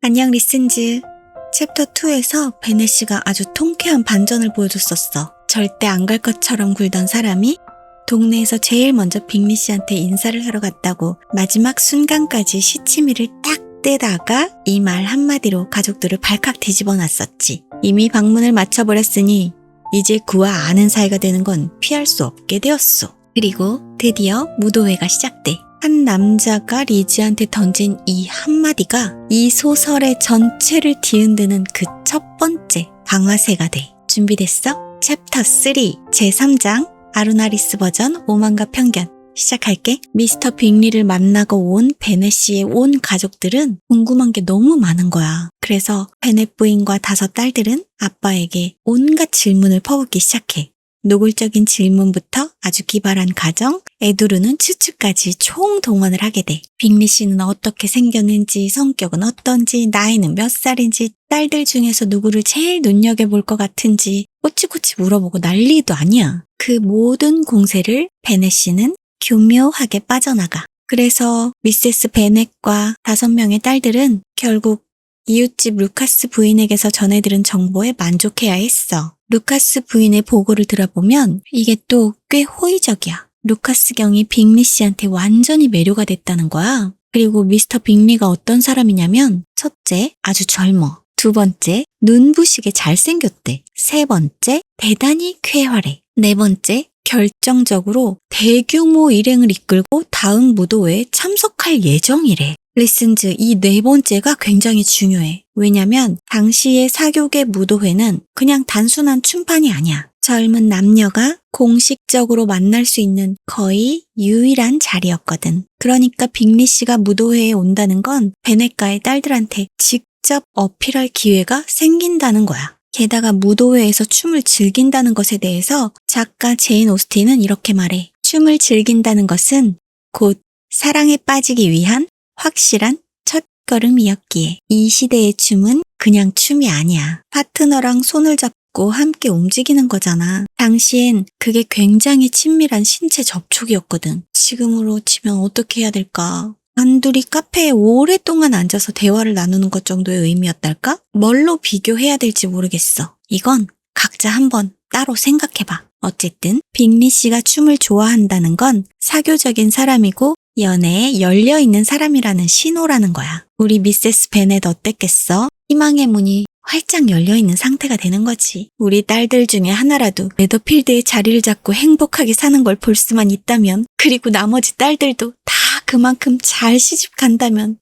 안녕 리슨즈. 챕터 2에서 베넷씨가 아주 통쾌한 반전을 보여줬었어. 절대 안 갈 것처럼 굴던 사람이 동네에서 제일 먼저 빅리씨한테 인사를 하러 갔다고 마지막 순간까지 시치미를 딱 떼다가 이 말 한마디로 가족들을 발칵 뒤집어 놨었지. 이미 방문을 마쳐버렸으니 이제 그와 아는 사이가 되는 건 피할 수 없게 되었어. 그리고 드디어 무도회가 시작돼. 한 남자가 리즈한테 던진 이 한마디가 이 소설의 전체를 뒤흔드는 그 첫 번째 방아쇠가 돼. 준비됐어? 챕터 3 제3장 아루나리스 버전 오만과 편견 시작할게. 미스터 빅리를 만나고 온 베넷씨의 온 가족들은 궁금한 게 너무 많은 거야. 그래서 베넷 부인과 5 딸들은 아빠에게 온갖 질문을 퍼붓기 시작해. 노골적인 질문부터 아주 기발한 가정, 에두르는 추측까지 총동원을 하게 돼. 빅리 씨는 어떻게 생겼는지, 성격은 어떤지, 나이는 몇 살인지, 딸들 중에서 누구를 제일 눈여겨볼 것 같은지 꼬치꼬치 물어보고 난리도 아니야. 그 모든 공세를 베넷 씨는 교묘하게 빠져나가. 그래서 미세스 베넷과 5명의 딸들은 결국 이웃집 루카스 부인에게서 전해들은 정보에 만족해야 했어. 루카스 부인의 보고를 들어보면 이게 또 꽤 호의적이야. 루카스 경이 빅리 씨한테 완전히 매료가 됐다는 거야. 그리고 미스터 빅리가 어떤 사람이냐면 첫째, 아주 젊어. 2번째, 눈부시게 잘생겼대. 3번째, 대단히 쾌활해. 4번째, 결정적으로 대규모 일행을 이끌고 다음 무도회에 참석할 예정이래. 리슨즈, 이 4번째가 굉장히 중요해. 왜냐면 당시의 사교계 무도회는 그냥 단순한 춤판이 아니야. 젊은 남녀가 공식적으로 만날 수 있는 거의 유일한 자리였거든. 그러니까 빅리 씨가 무도회에 온다는 건 베넷가의 딸들한테 직접 어필할 기회가 생긴다는 거야. 게다가 무도회에서 춤을 즐긴다는 것에 대해서 작가 제인 오스틴은 이렇게 말해. 춤을 즐긴다는 것은 곧 사랑에 빠지기 위한 확실한 첫걸음이었기에 이 시대의 춤은 그냥 춤이 아니야. 파트너랑 손을 잡고 함께 움직이는 거잖아. 당시엔 그게 굉장히 친밀한 신체 접촉이었거든. 지금으로 치면 어떻게 해야 될까? 단둘이 카페에 오랫동안 앉아서 대화를 나누는 것 정도의 의미였달까? 뭘로 비교해야 될지 모르겠어. 이건 각자 한번 따로 생각해봐. 어쨌든 빅리 씨가 춤을 좋아한다는 건 사교적인 사람이고 연애에 열려있는 사람이라는 신호라는 거야. 우리 미세스 베넷 어땠겠어? 희망의 문이 활짝 열려있는 상태가 되는 거지. 우리 딸들 중에 하나라도 네더필드의 자리를 잡고 행복하게 사는 걸 볼 수만 있다면, 그리고 나머지 딸들도 다 그만큼 잘 시집 간다면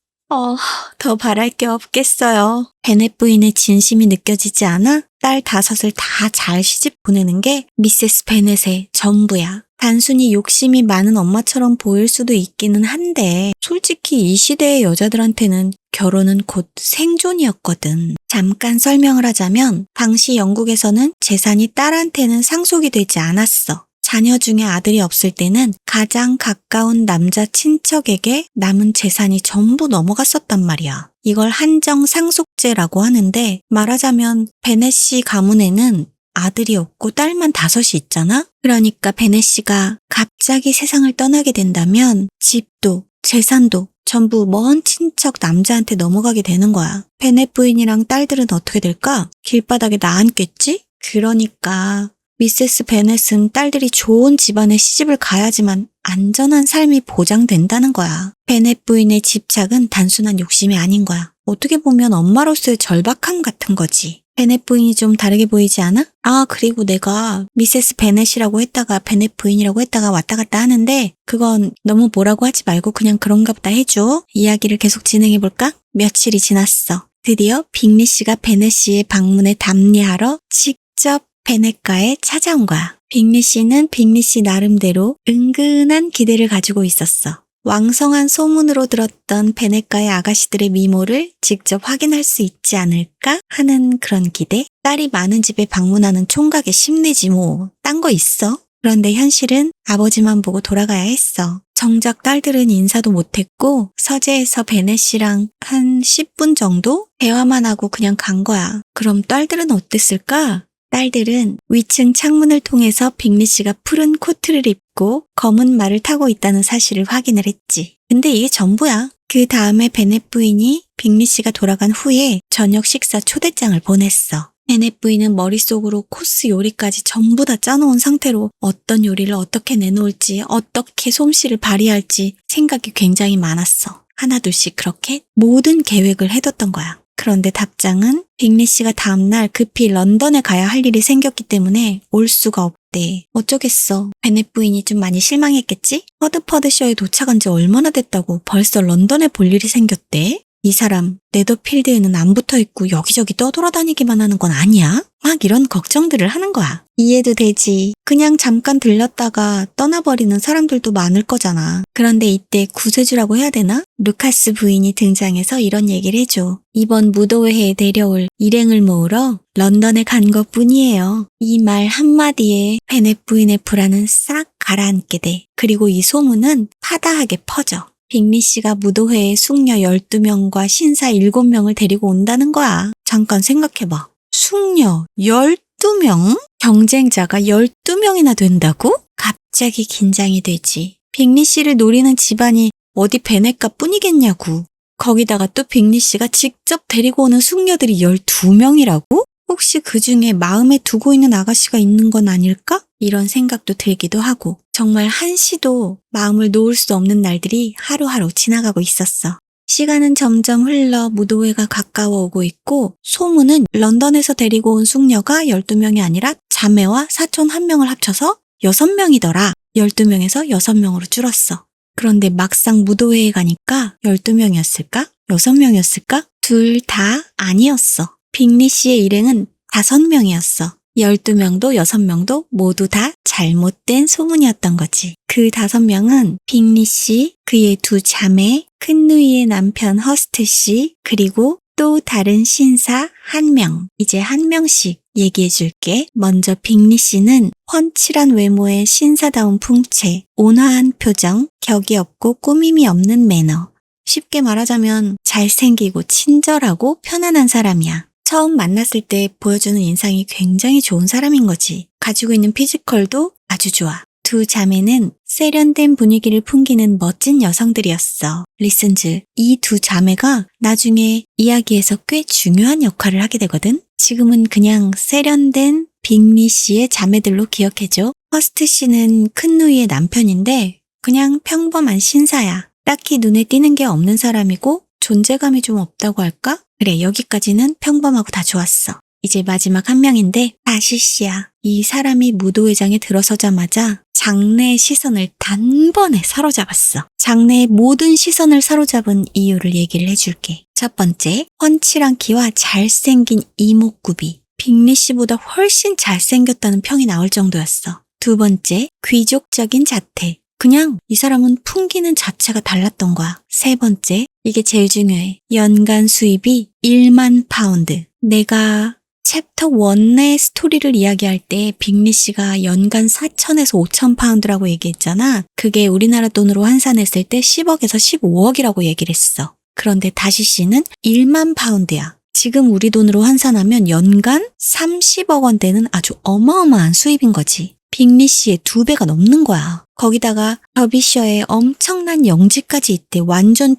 더 바랄 게 없겠어요. 베넷 부인의 진심이 느껴지지 않아? 딸 5을 다 잘 시집 보내는 게 미세스 베넷의 전부야. 단순히 욕심이 많은 엄마처럼 보일 수도 있기는 한데 솔직히 이 시대의 여자들한테는 결혼은 곧 생존이었거든. 잠깐 설명을 하자면 당시 영국에서는 재산이 딸한테는 상속이 되지 않았어. 자녀 중에 아들이 없을 때는 가장 가까운 남자 친척에게 남은 재산이 전부 넘어갔었단 말이야. 이걸 한정상속제라고 하는데 말하자면 베넷 씨 가문에는 아들이 없고 딸만 5이 있잖아? 그러니까 베넷 씨가 갑자기 세상을 떠나게 된다면 집도 재산도 전부 먼 친척 남자한테 넘어가게 되는 거야. 베넷 부인이랑 딸들은 어떻게 될까? 길바닥에 나앉겠지? 그러니까 미세스 베넷은 딸들이 좋은 집안에 시집을 가야지만 안전한 삶이 보장된다는 거야. 베넷 부인의 집착은 단순한 욕심이 아닌 거야. 어떻게 보면 엄마로서의 절박함 같은 거지. 베넷 부인이 좀 다르게 보이지 않아? 그리고 내가 미세스 베넷이라고 했다가 베넷 부인이라고 했다가 왔다 갔다 하는데 그건 너무 뭐라고 하지 말고 그냥 그런가 보다 해줘. 이야기를 계속 진행해볼까? 며칠이 지났어. 드디어 빅리 씨가 베넷 씨의 방문에 답례하러 직접 베넷가에 찾아온 거야. 빅리 씨는 빅리 씨 나름대로 은근한 기대를 가지고 있었어. 왕성한 소문으로 들었던 베넷가의 아가씨들의 미모를 직접 확인할 수 있지 않을까 하는 그런 기대? 딸이 많은 집에 방문하는 총각의 심리지 뭐. 딴 거 있어? 그런데 현실은 아버지만 보고 돌아가야 했어. 정작 딸들은 인사도 못했고 서재에서 베넷 씨랑 한 10분 정도 대화만 하고 그냥 간 거야. 그럼 딸들은 어땠을까? 딸들은 위층 창문을 통해서 빅리 씨가 푸른 코트를 입고 검은 말을 타고 있다는 사실을 확인을 했지. 근데 이게 전부야. 그 다음에 베넷 부인이 빅리 씨가 돌아간 후에 저녁 식사 초대장을 보냈어. 베넷 부인은 머릿속으로 코스 요리까지 전부 다 짜놓은 상태로 어떤 요리를 어떻게 내놓을지, 어떻게 솜씨를 발휘할지 생각이 굉장히 많았어. 하나둘씩 그렇게 모든 계획을 해뒀던 거야. 그런데 답장은 빅리 씨가 다음날 급히 런던에 가야 할 일이 생겼기 때문에 올 수가 없대. 어쩌겠어. 베넷 부인이 좀 많이 실망했겠지? 허드퍼드셔에 도착한 지 얼마나 됐다고 벌써 런던에 볼 일이 생겼대? 이 사람 네더필드에는 안 붙어있고 여기저기 떠돌아다니기만 하는 건 아니야? 막 이런 걱정들을 하는 거야. 이해도 되지. 그냥 잠깐 들렸다가 떠나버리는 사람들도 많을 거잖아. 그런데 이때 구세주라고 해야 되나? 루카스 부인이 등장해서 이런 얘기를 해줘. 이번 무도회에 내려올 일행을 모으러 런던에 간 것뿐이에요. 이 말 한마디에 베넷 부인의 불안은 싹 가라앉게 돼. 그리고 이 소문은 파다하게 퍼져. 빅리 씨가 무도회에 숙녀 12명과 신사 7명을 데리고 온다는 거야. 잠깐 생각해봐. 숙녀 12명? 경쟁자가 12명이나 된다고? 갑자기 긴장이 되지. 빅리 씨를 노리는 집안이 어디 베넷가 뿐이겠냐고. 거기다가 또 빅리 씨가 직접 데리고 오는 숙녀들이 12명이라고? 혹시 그 중에 마음에 두고 있는 아가씨가 있는 건 아닐까? 이런 생각도 들기도 하고 정말 한시도 마음을 놓을 수 없는 날들이 하루하루 지나가고 있었어. 시간은 점점 흘러 무도회가 가까워 오고 있고 소문은 런던에서 데리고 온 숙녀가 12명이 아니라 자매와 사촌 1명을 합쳐서 6명이더라. 12명에서 6명으로 줄었어. 그런데 막상 무도회에 가니까 12명이었을까? 6명이었을까? 둘 다 아니었어. 빅리 씨의 일행은 5명이었어. 12명도 6명도 모두 다 잘못된 소문이었던 거지. 그 5명은 빅리 씨, 그의 2 자매, 큰 누이의 남편 허스트 씨, 그리고 또 다른 신사 1명. 이제 1명씩 얘기해 줄게. 먼저 빅리 씨는 훤칠한 외모의 신사다운 풍채, 온화한 표정, 격이 없고 꾸밈이 없는 매너. 쉽게 말하자면 잘생기고 친절하고 편안한 사람이야. 처음 만났을 때 보여주는 인상이 굉장히 좋은 사람인 거지. 가지고 있는 피지컬도 아주 좋아. 2 자매는 세련된 분위기를 풍기는 멋진 여성들이었어. 리슨즈, 이 2 자매가 나중에 이야기에서 꽤 중요한 역할을 하게 되거든. 지금은 그냥 세련된 빅리 씨의 자매들로 기억해줘. 허스트 씨는 큰 누이의 남편인데 그냥 평범한 신사야. 딱히 눈에 띄는 게 없는 사람이고 존재감이 좀 없다고 할까? 그래, 여기까지는 평범하고 다 좋았어. 이제 마지막 1명인데 다시 씨야. 이 사람이 무도회장에 들어서자마자 장내의 시선을 단번에 사로잡았어. 장내의 모든 시선을 사로잡은 이유를 얘기를 해줄게. 첫 번째, 훤칠한 키와 잘생긴 이목구비. 빅리 씨보다 훨씬 잘생겼다는 평이 나올 정도였어. 2 번째, 귀족적인 자태. 그냥 이 사람은 풍기는 자체가 달랐던 거야. 3 번째, 이게 제일 중요해. 연간 수입이 1만 파운드. 내가 챕터 1의 스토리를 이야기할 때 빅리 씨가 연간 4천에서 5천 파운드라고 얘기했잖아. 그게 우리나라 돈으로 환산했을 때 10억에서 15억이라고 얘기를 했어. 그런데 다시 씨는 1만 파운드야. 지금 우리 돈으로 환산하면 연간 30억 원 되는 아주 어마어마한 수입인 거지. 빅리 씨의 2배가 넘는 거야. 거기다가 더비셔에 엄청난 영지까지 있대. 완전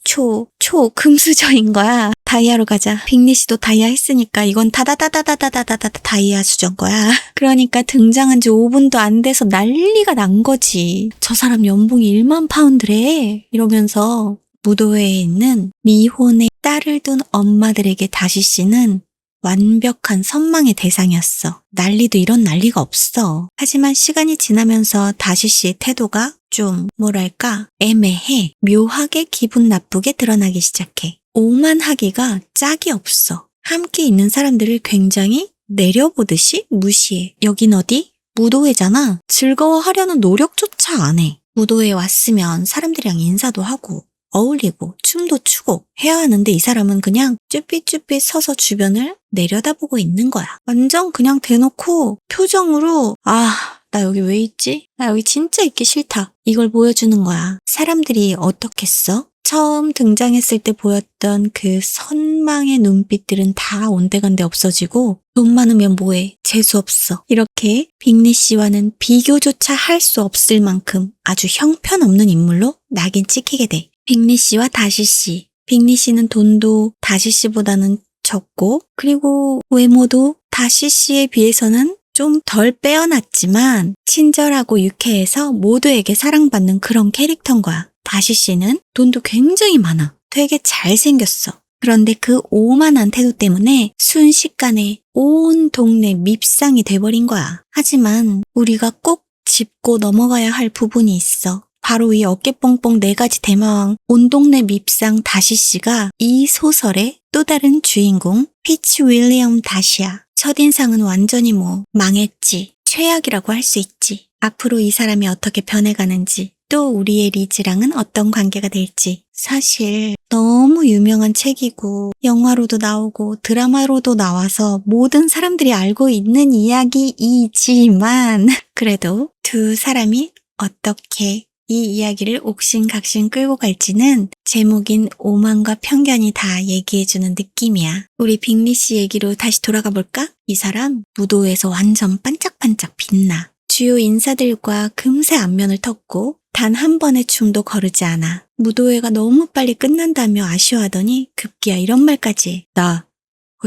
금수저인 거야. 다이아로 가자. 빅리 씨도 다이아 했으니까 이건 다다다다다다다다 다이아 수저인 거야. 그러니까 등장한 지 5분도 안 돼서 난리가 난 거지. 저 사람 연봉이 1만 파운드래. 이러면서 무도회에 있는 미혼의 딸을 둔 엄마들에게 다시 씨는 완벽한 선망의 대상이었어. 난리도 이런 난리가 없어. 하지만 시간이 지나면서 다시 씨의 태도가 좀 애매해. 묘하게 기분 나쁘게 드러나기 시작해. 오만하기가 짝이 없어. 함께 있는 사람들을 굉장히 내려보듯이 무시해. 여긴 어디? 무도회잖아. 즐거워하려는 노력조차 안 해. 무도회에 왔으면 사람들이랑 인사도 하고 어울리고 춤도 추고 해야 하는데 이 사람은 그냥 쭈삣쭈삣 서서 주변을 내려다보고 있는 거야. 완전 그냥 대놓고 표정으로 나 여기 왜 있지? 나 여기 진짜 있기 싫다. 이걸 보여주는 거야. 사람들이 어떻겠어? 처음 등장했을 때 보였던 그 선망의 눈빛들은 다 온데간데 없어지고 돈 많으면 뭐해? 재수없어. 이렇게 빅리 씨와는 비교조차 할 수 없을 만큼 아주 형편없는 인물로 낙인 찍히게 돼. 빅리 씨와 다시 씨. 빅리 씨는 돈도 다시 씨보다는 적고, 그리고 외모도 다시 씨에 비해서는 좀 덜 빼어났지만 친절하고 유쾌해서 모두에게 사랑받는 그런 캐릭터인 거야. 다시 씨는 돈도 굉장히 많아. 되게 잘생겼어. 그런데 그 오만한 태도 때문에 순식간에 온 동네 밉상이 돼버린 거야. 하지만 우리가 꼭 짚고 넘어가야 할 부분이 있어. 바로 이 어깨 뽕뽕 4가지 대마왕 온 동네 밉상 다시 씨가 이 소설의 또 다른 주인공 피치 윌리엄 다시야. 첫인상은 완전히 망했지. 최악이라고 할 수 있지. 앞으로 이 사람이 어떻게 변해가는지, 또 우리의 리즈랑은 어떤 관계가 될지. 사실 너무 유명한 책이고 영화로도 나오고 드라마로도 나와서 모든 사람들이 알고 있는 이야기이지만 그래도 두 사람이 어떻게 이 이야기를 옥신각신 끌고 갈지는 제목인 오만과 편견이 다 얘기해주는 느낌이야. 우리 빅리 씨 얘기로 다시 돌아가 볼까? 이 사람 무도에서 완전 반짝반짝 빛나. 주요 인사들과 금세 안면을 텄고 단 한 번의 춤도 거르지 않아. 무도회가 너무 빨리 끝난다며 아쉬워하더니 급기야 이런 말까지 해. 나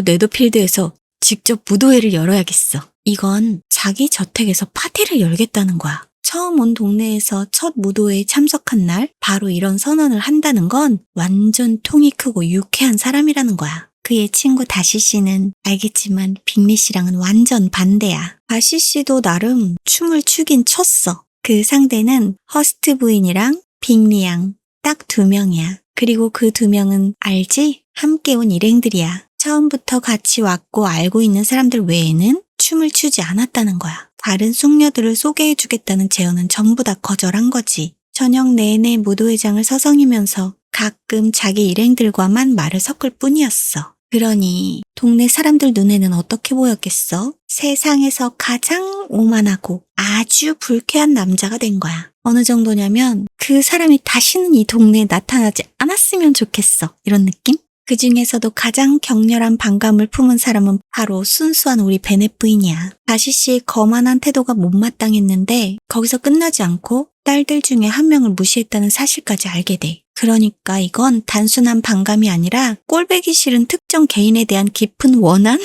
네더필드에서 직접 무도회를 열어야겠어. 이건 자기 저택에서 파티를 열겠다는 거야. 처음 온 동네에서 첫 무도회에 참석한 날 바로 이런 선언을 한다는 건 완전 통이 크고 유쾌한 사람이라는 거야. 그의 친구 다시 씨는 알겠지만 빅리 씨랑은 완전 반대야. 다시 씨도 나름 춤을 추긴 췄어. 그 상대는 허스트 부인이랑 빅리 양 딱 2명이야. 그리고 그 2명은 알지? 함께 온 일행들이야. 처음부터 같이 왔고 알고 있는 사람들 외에는 춤을 추지 않았다는 거야. 다른 숙녀들을 소개해주겠다는 제언은 전부 다 거절한 거지. 저녁 내내 무도회장을 서성이면서 가끔 자기 일행들과만 말을 섞을 뿐이었어. 그러니 동네 사람들 눈에는 어떻게 보였겠어? 세상에서 가장 오만하고 아주 불쾌한 남자가 된 거야. 어느 정도냐면 그 사람이 다시는 이 동네에 나타나지 않았으면 좋겠어. 이런 느낌? 그 중에서도 가장 격렬한 반감을 품은 사람은 바로 순수한 우리 베넷 부인이야. 다시 씨의 거만한 태도가 못마땅했는데 거기서 끝나지 않고 딸들 중에 한 명을 무시했다는 사실까지 알게 돼. 그러니까 이건 단순한 반감이 아니라 꼴배기 싫은 특정 개인에 대한 깊은 원한?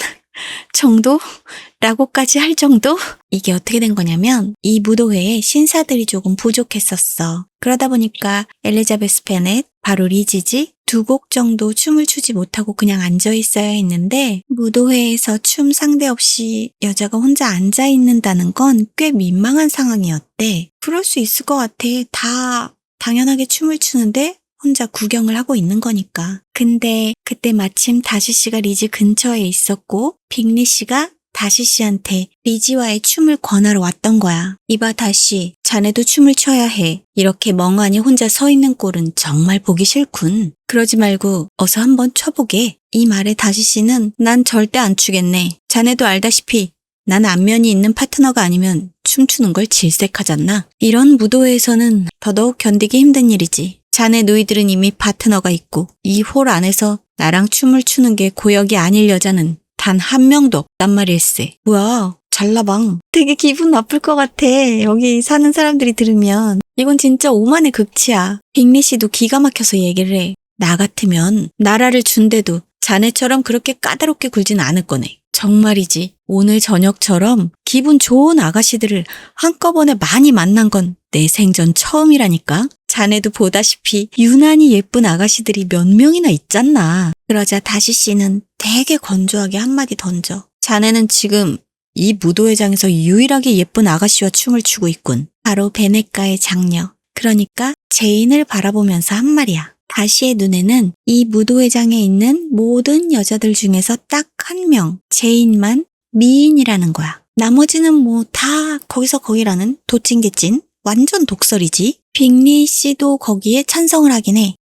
정도라고까지 할 정도? 이게 어떻게 된 거냐면 이 무도회에 신사들이 조금 부족했었어. 그러다 보니까 엘리자베스 베넷, 바로 리지지 2곡 정도 춤을 추지 못하고 그냥 앉아 있어야 했는데 무도회에서 춤 상대 없이 여자가 혼자 앉아 있는다는 건 꽤 민망한 상황이었대. 그럴 수 있을 것 같아. 다 당연하게 춤을 추는데 혼자 구경을 하고 있는 거니까. 근데 그때 마침 다시 씨가 리지 근처에 있었고 빅리 씨가 다시 씨한테 리지와의 춤을 권하러 왔던 거야. 이봐 다시, 자네도 춤을 춰야 해. 이렇게 멍하니 혼자 서 있는 꼴은 정말 보기 싫군. 그러지 말고 어서 한번 춰보게. 이 말에 다시 씨는 난 절대 안 추겠네. 자네도 알다시피 난 안면이 있는 파트너가 아니면 춤추는 걸 질색하잖아. 이런 무도회에서는 더더욱 견디기 힘든 일이지. 자네 누이들은 이미 파트너가 있고 이 홀 안에서 나랑 춤을 추는 게 고역이 아닐 여자는 단 한 명도 없단 말일세. 뭐야, 잘나방. 되게 기분 나쁠 것 같아. 여기 사는 사람들이 들으면. 이건 진짜 오만의 극치야. 빅리 씨도 기가 막혀서 얘기를 해. 나 같으면 나라를 준대도 자네처럼 그렇게 까다롭게 굴진 않을 거네. 정말이지. 오늘 저녁처럼 기분 좋은 아가씨들을 한꺼번에 많이 만난 건 내 생전 처음이라니까. 자네도 보다시피 유난히 예쁜 아가씨들이 몇 명이나 있잖아. 그러자 다시 씨는 되게 건조하게 한마디 던져. 자네는 지금 이 무도회장에서 유일하게 예쁜 아가씨와 춤을 추고 있군. 바로 베네가의 장녀. 그러니까 제인을 바라보면서 한 말이야. 다시의 눈에는 이 무도회장에 있는 모든 여자들 중에서 딱 한 명, 제인만 미인이라는 거야. 나머지는 다 거기서 거기라는 도찐개찐 완전 독설이지. 빅리 씨도 거기에 찬성을 하긴 해.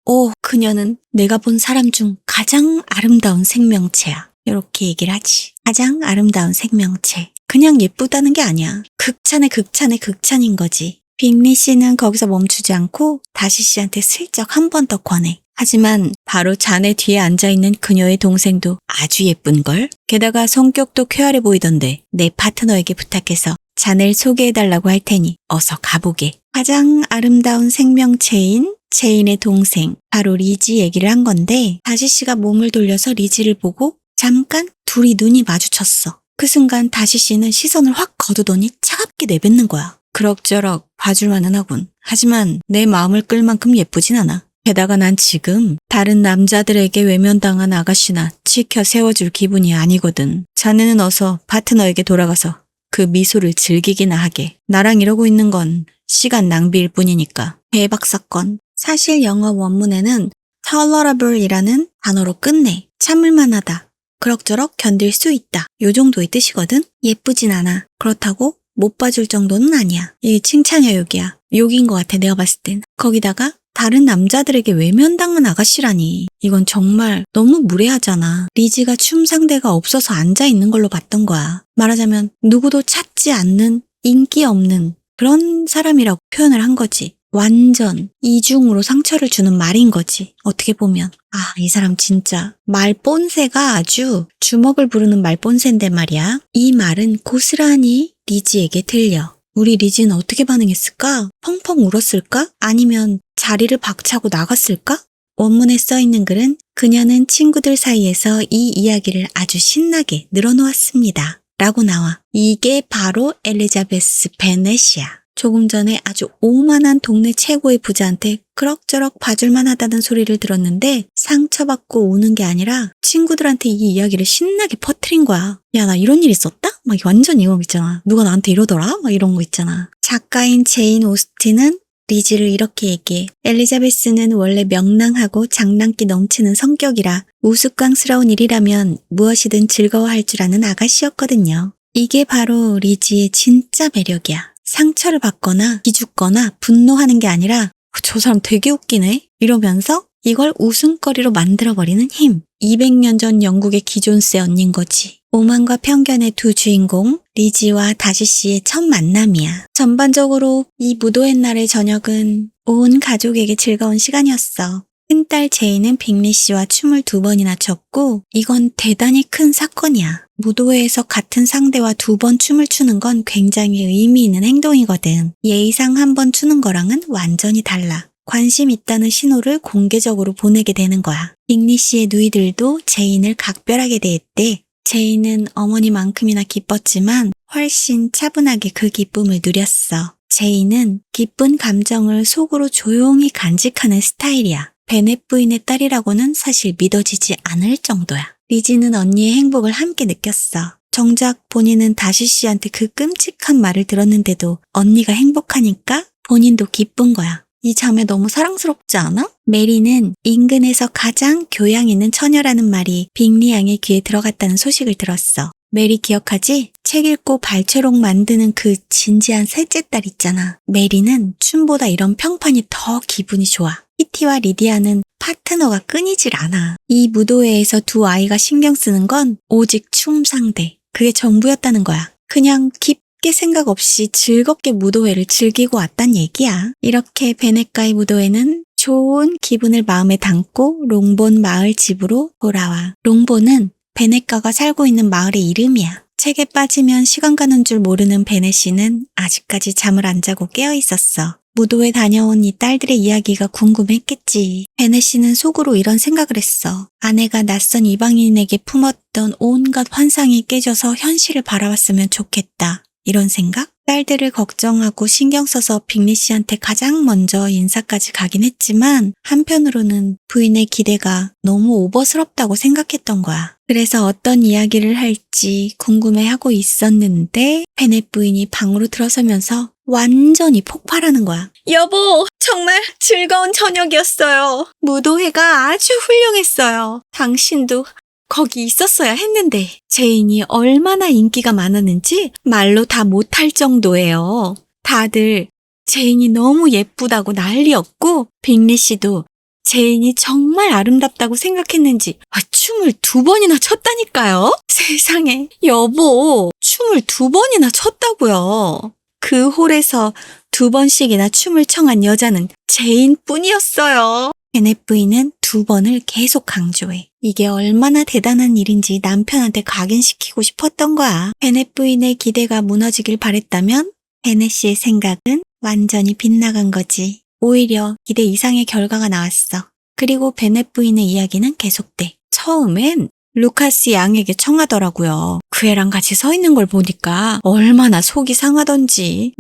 그녀는 내가 본 사람 중 가장 아름다운 생명체야. 이렇게 얘기를 하지. 가장 아름다운 생명체. 그냥 예쁘다는 게 아니야. 극찬의 극찬의 극찬인 거지. 빅리 씨는 거기서 멈추지 않고 다시 씨한테 슬쩍 한 번 더 권해. 하지만 바로 자네 뒤에 앉아있는 그녀의 동생도 아주 예쁜걸? 게다가 성격도 쾌활해 보이던데 내 파트너에게 부탁해서 자네를 소개해달라고 할 테니 어서 가보게. 가장 아름다운 생명체인 제인의 동생, 바로 리지 얘기를 한 건데 다시씨가 몸을 돌려서 리지를 보고 잠깐 둘이 눈이 마주쳤어. 그 순간 다시씨는 시선을 확 거두더니 차갑게 내뱉는 거야. 그럭저럭 봐줄만은 하군. 하지만 내 마음을 끌 만큼 예쁘진 않아. 게다가 난 지금 다른 남자들에게 외면당한 아가씨나 치켜 세워줄 기분이 아니거든. 자네는 어서 파트너에게 돌아가서 그 미소를 즐기기나 하게. 나랑 이러고 있는 건 시간 낭비일 뿐이니까. 대박 사건. 사실 영어 원문에는 tolerable이라는 단어로 끝내. 참을만하다. 그럭저럭 견딜 수 있다. 요 정도의 뜻이거든. 예쁘진 않아. 그렇다고 못 봐줄 정도는 아니야. 이게 칭찬이야 욕이야. 욕인 것 같아 내가 봤을 땐. 거기다가 다른 남자들에게 외면당한 아가씨라니. 이건 정말 너무 무례하잖아. 리지가 춤 상대가 없어서 앉아있는 걸로 봤던 거야. 말하자면 누구도 찾지 않는 인기 없는 그런 사람이라고 표현을 한 거지. 완전 이중으로 상처를 주는 말인 거지. 어떻게 보면. 아, 이 사람 진짜 말본새가 아주 주먹을 부르는 말본새인데 말이야. 이 말은 고스란히 리지에게 들려. 우리 리지는 어떻게 반응했을까? 펑펑 울었을까? 아니면 자리를 박차고 나갔을까? 원문에 써있는 글은 그녀는 친구들 사이에서 이 이야기를 아주 신나게 늘어놓았습니다. 라고 나와. 이게 바로 엘리자베스 베넷이야. 조금 전에 아주 오만한 동네 최고의 부자한테 그럭저럭 봐줄만 하다는 소리를 들었는데 상처받고 우는 게 아니라 친구들한테 이 이야기를 신나게 퍼뜨린 거야. 야, 나 이런 일 있었다? 막 완전 이거 있잖아. 누가 나한테 이러더라? 막 이런 거 있잖아. 작가인 제인 오스틴은 리지를 이렇게 얘기해. 엘리자베스는 원래 명랑하고 장난기 넘치는 성격이라 우스꽝스러운 일이라면 무엇이든 즐거워할 줄 아는 아가씨였거든요. 이게 바로 리지의 진짜 매력이야. 상처를 받거나 기죽거나 분노하는 게 아니라 저 사람 되게 웃기네 이러면서 이걸 웃음거리로 만들어버리는 힘. 200년 전 영국의 기존세 언닌 거지. 오만과 편견의 두 주인공 리지와 다시씨의 첫 만남이야. 전반적으로 이 무도의 날의 저녁은 온 가족에게 즐거운 시간이었어. 큰딸 제이는 빅리 씨와 춤을 2번이나 췄고 이건 대단히 큰 사건이야. 무도회에서 같은 상대와 2번 춤을 추는 건 굉장히 의미 있는 행동이거든. 예의상 1번 추는 거랑은 완전히 달라. 관심 있다는 신호를 공개적으로 보내게 되는 거야. 빅리 씨의 누이들도 제인을 각별하게 대했대. 제인은 어머니만큼이나 기뻤지만 훨씬 차분하게 그 기쁨을 누렸어. 제인은 기쁜 감정을 속으로 조용히 간직하는 스타일이야. 베넷 부인의 딸이라고는 사실 믿어지지 않을 정도야. 리지는 언니의 행복을 함께 느꼈어. 정작 본인은 다시씨한테 그 끔찍한 말을 들었는데도 언니가 행복하니까 본인도 기쁜 거야. 이 자매 너무 사랑스럽지 않아? 메리는 인근에서 가장 교양 있는 처녀라는 말이 빅리 양의 귀에 들어갔다는 소식을 들었어. 메리 기억하지? 책 읽고 발췌록 만드는 그 진지한 셋째 딸 있잖아. 메리는 춤보다 이런 평판이 더 기분이 좋아. 키티와 리디아는 파트너가 끊이질 않아. 이 무도회에서 2 아이가 신경 쓰는 건 오직 춤 상대. 그게 전부였다는 거야. 그냥 깊게 생각 없이 즐겁게 무도회를 즐기고 왔단 얘기야. 이렇게 베넷가의 무도회는 좋은 기분을 마음에 담고 롱본 마을 집으로 돌아와. 롱본은 베넷가가 살고 있는 마을의 이름이야. 책에 빠지면 시간 가는 줄 모르는 베넷씨는 아직까지 잠을 안 자고 깨어 있었어. 무도회 다녀온 이 딸들의 이야기가 궁금했겠지. 베넷씨는 속으로 이런 생각을 했어. 아내가 낯선 이방인에게 품었던 온갖 환상이 깨져서 현실을 바라봤으면 좋겠다. 이런 생각? 딸들을 걱정하고 신경 써서 빅리 씨한테 가장 먼저 인사까지 가긴 했지만 한편으로는 부인의 기대가 너무 오버스럽다고 생각했던 거야. 그래서 어떤 이야기를 할지 궁금해하고 있었는데 베넷 부인이 방으로 들어서면서 완전히 폭발하는 거야. 여보, 정말 즐거운 저녁이었어요. 무도회가 아주 훌륭했어요. 당신도 거기 있었어야 했는데 제인이 얼마나 인기가 많았는지 말로 다 못할 정도예요. 다들 제인이 너무 예쁘다고 난리였고 빅리 씨도 제인이 정말 아름답다고 생각했는지 춤을 2번이나 췄다니까요. 세상에, 여보, 춤을 2번이나 췄다고요. 그 홀에서 2번씩이나 춤을 청한 여자는 제인뿐이었어요. 베넷 부인은 2번을 계속 강조해. 이게 얼마나 대단한 일인지 남편한테 각인시키고 싶었던 거야. 베넷 부인의 기대가 무너지길 바랬다면 베넷 씨의 생각은 완전히 빗나간 거지. 오히려 기대 이상의 결과가 나왔어. 그리고 베넷 부인의 이야기는 계속돼. 처음엔 루카스 양에게 청하더라고요. 그 애랑 같이 서 있는 걸 보니까 얼마나 속이 상하던지.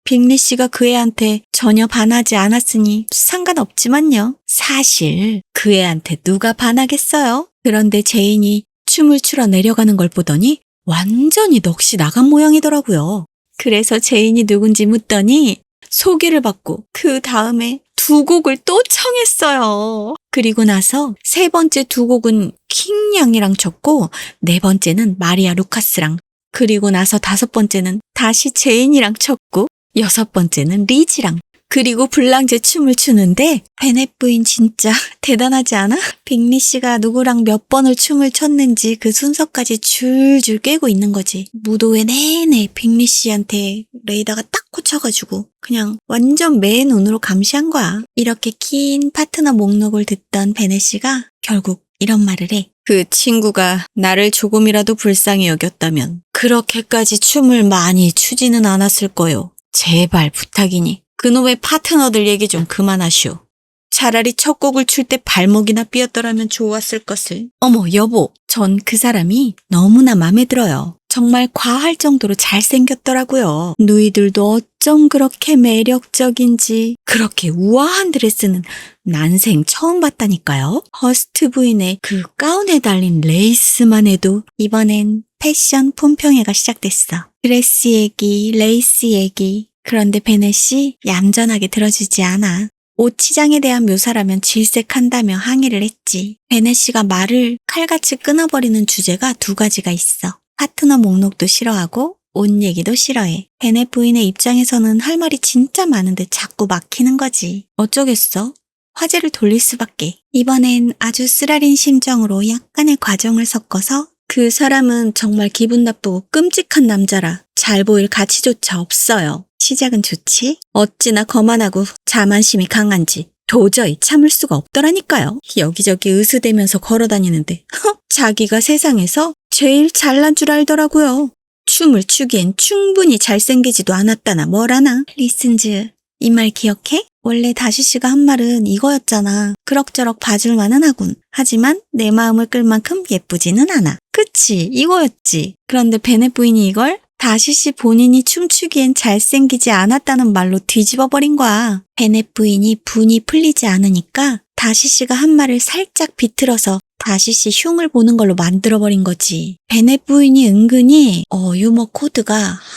빅리 씨가 그 애한테 전혀 반하지 않았으니 상관없지만요. 사실 그 애한테 누가 반하겠어요? 그런데 제인이 춤을 추러 내려가는 걸 보더니 완전히 넋이 나간 모양이더라고요. 그래서 제인이 누군지 묻더니 소개를 받고 그 다음에 두 곡을 또 청했어요. 그리고 나서 세 번째 두 곡은 킹 양이랑 쳤고 네 번째는 마리아 루카스랑, 그리고 나서 다섯 번째는 다시 제인이랑 쳤고 여섯 번째는 리지랑, 그리고 블랑제 춤을 추는데 베넷 부인 진짜 대단하지 않아? 빅리 씨가 누구랑 몇 번을 춤을 췄는지 그 순서까지 줄줄 꿰고 있는 거지. 무도회 내내 빅리 씨한테 레이더가 딱 꽂혀가지고 그냥 완전 맨 눈으로 감시한 거야. 이렇게 긴 파트너 목록을 듣던 베넷 씨가 결국 이런 말을 해. 그 친구가 나를 조금이라도 불쌍히 여겼다면 그렇게까지 춤을 많이 추지는 않았을 거요. 제발 부탁이니 그놈의 파트너들 얘기 좀 그만하시오. 차라리 첫 곡을 출 때 발목이나 삐었더라면 좋았을 것을. 어머 여보, 전 그 사람이 너무나 마음에 들어요. 정말 과할 정도로 잘생겼더라고요. 누이들도 어쩜 그렇게 매력적인지. 그렇게 우아한 드레스는 난생 처음 봤다니까요. 허스트 부인의 그 가운에 달린 레이스만 해도 이번엔 패션 품평회가 시작됐어. 드레스 얘기, 레이스 얘기. 그런데 베넷이 얌전하게 들어주지 않아. 옷 치장에 대한 묘사라면 질색한다며 항의를 했지. 베넷이가 말을 칼같이 끊어버리는 주제가 두 가지가 있어. 파트너 목록도 싫어하고 옷 얘기도 싫어해. 베넷 부인의 입장에서는 할 말이 진짜 많은데 자꾸 막히는 거지. 어쩌겠어? 화제를 돌릴 수밖에. 이번엔 아주 쓰라린 심정으로 약간의 과정을 섞어서 그 사람은 정말 기분 나쁘고 끔찍한 남자라 잘 보일 가치조차 없어요. 시작은 좋지? 어찌나 거만하고 자만심이 강한지 도저히 참을 수가 없더라니까요. 여기저기 으스대면서 걸어다니는데 자기가 세상에서 제일 잘난 줄 알더라고요. 춤을 추기엔 충분히 잘생기지도 않았다나 뭐라나. 리슨즈, 이 말 기억해? 원래 다시 씨가 한 말은 이거였잖아. 그럭저럭 봐줄만은 하군. 하지만 내 마음을 끌 만큼 예쁘지는 않아. 그치, 이거였지. 그런데 베넷 부인이 이걸 다시 씨 본인이 춤추기엔 잘생기지 않았다는 말로 뒤집어버린 거야. 베넷 부인이 분이 풀리지 않으니까 다시 씨가 한 말을 살짝 비틀어서 다시 씨 흉을 보는 걸로 만들어버린 거지. 베넷 부인이 은근히 유머 코드가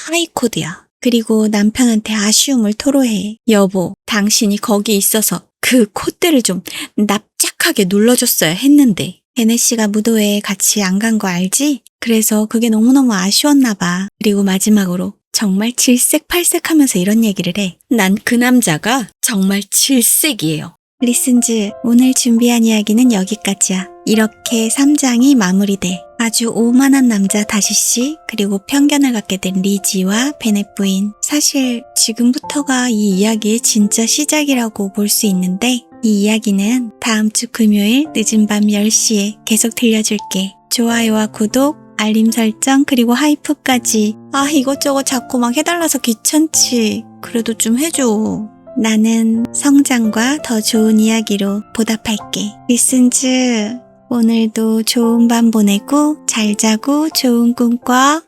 하이 코드야. 그리고 남편한테 아쉬움을 토로해. 여보, 당신이 거기 있어서 그 콧대를 좀 납작하게 눌러줬어야 했는데. 베넷 씨가 무도회에 같이 안 간 거 알지? 그래서 그게 너무너무 아쉬웠나 봐. 그리고 마지막으로 정말 질색팔색하면서 이런 얘기를 해. 난 그 남자가 정말 질색이에요. 리슨즈, 오늘 준비한 이야기는 여기까지야. 이렇게 3장이 마무리돼. 아주 오만한 남자 다시씨, 그리고 편견을 갖게 된 리지와 베넷 부인. 사실 지금부터가 이 이야기의 진짜 시작이라고 볼 수 있는데 이 이야기는 다음 주 금요일 늦은 밤 10시에 계속 들려줄게. 좋아요와 구독, 알림 설정, 그리고 하이프까지. 이것저것 자꾸 막 해달라서 귀찮지. 그래도 좀 해줘. 나는 성장과 더 좋은 이야기로 보답할게. 리슨즈, 오늘도 좋은 밤 보내고 잘 자고 좋은 꿈 꿔.